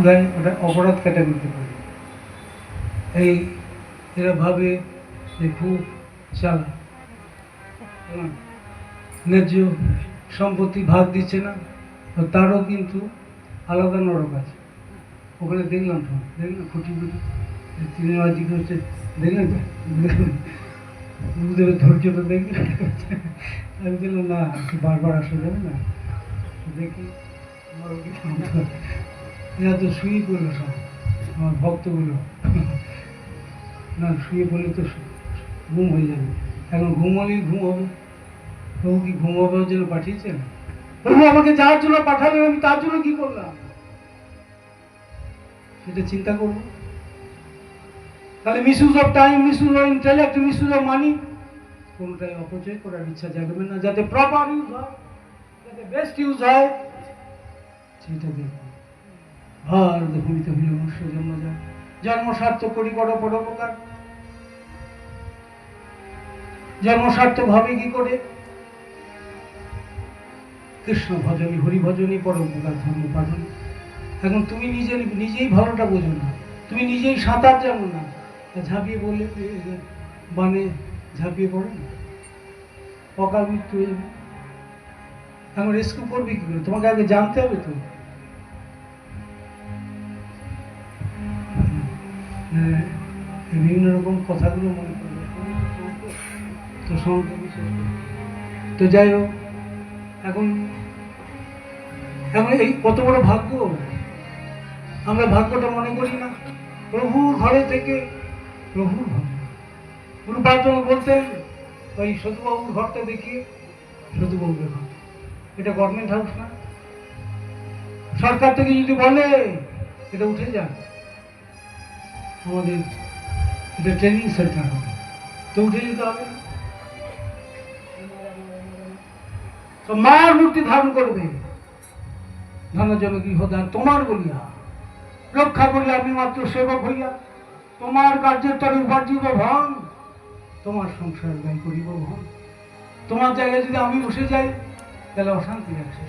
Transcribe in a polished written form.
দেয় ওটা অপরাধ ক্যাটাগরিতে পড়ে। এই এরা ভাবে যে খুব চালা ন্যায্য সম্পত্তি ভাগ দিচ্ছে না, তো তারও কিন্তু আলাদা নরক আছে। ওখানে দেখলাম তো, দেখলাম খুঁটি খুঁটি তিনি জিজ্ঞেস করছে, দেখলেন গুরুদেবের ধৈর্যটা দেখলেন? আমি বললাম না, বারবার আসা যাবে না, দেখি এরা তো শুয়ে পড়লো সব আমার ভক্তগুলো। না শুয়ে পড়লে তো ঘুম হয়ে যাবে, এখন ঘুম হলেই ঘুম হবে। প্রভু কি ঘুমাবার জন্য পাঠিয়েছেন? প্রভু আমাকে যার জন্য পাঠালেন আমি তার জন্য কি করলাম সেটা চিন্তা করবো। তাহলে misuse of time, misuse of intellect, misuse of money কোনটাই অপচয় করার ইচ্ছা জাগবে না। যাতে প্রপার ইউজ হয়, যাতে বেস্ট ইউজ হয় সেটা দেখবো। ভার ভূমিতে হইল মনুষ্য জন্ম যায়, জন্ম সার্থক করি বড় পরোপকার। জন্ম সার্থক হবে কি করে? কৃষ্ণ ভজনী, হরি ভজনী, পরোপকার, ধর্ম পালন। এখন তুমি নিজেই ভালোটা বোঝো না, তুমি নিজেই সাঁতার জানো না, ঝাঁপিয়ে বললে বানে ঝাঁপিয়ে পড়ে না, অকাল মৃত্যু হয়ে যাবে। এখন রেস্কিউ করবে কি করে? তোমাকে আগে জানতে হবে তো। বিভিন্ন রকম কথাগুলো মনে করবে তো তো যাই হোক, এখন এই কত বড় ভাগ্য, আমরা ভাগ্যটা মনে করি না। প্রভুর ঘরে থেকে প্রভুর ভাগ্য। গুরুপাদ বলতেন ওই সতুবাবুর ঘরটা দেখিয়ে, সতুবাবুর ঘর এটা গভর্নমেন্ট হাউস না, সরকার থেকে যদি বলে এটা উঠে যান, আমাদের এটা ট্রেনিং সেন্টার হবে, তো উঠে যেতে হবে না। তো মার মূর্তি ধারণ করবে, ধনজন গৃহদান তোমার বলিয়া, রক্ষা করিয়া আমি মাত্র সেবক হইয়া, তোমার কার্যের তরে উপার্জিত ধন, তোমার সংসার ব্যয় করিব ভন। তোমার জায়গায় যদি আমি বসে যাই তাহলে অশান্তি রাখছে।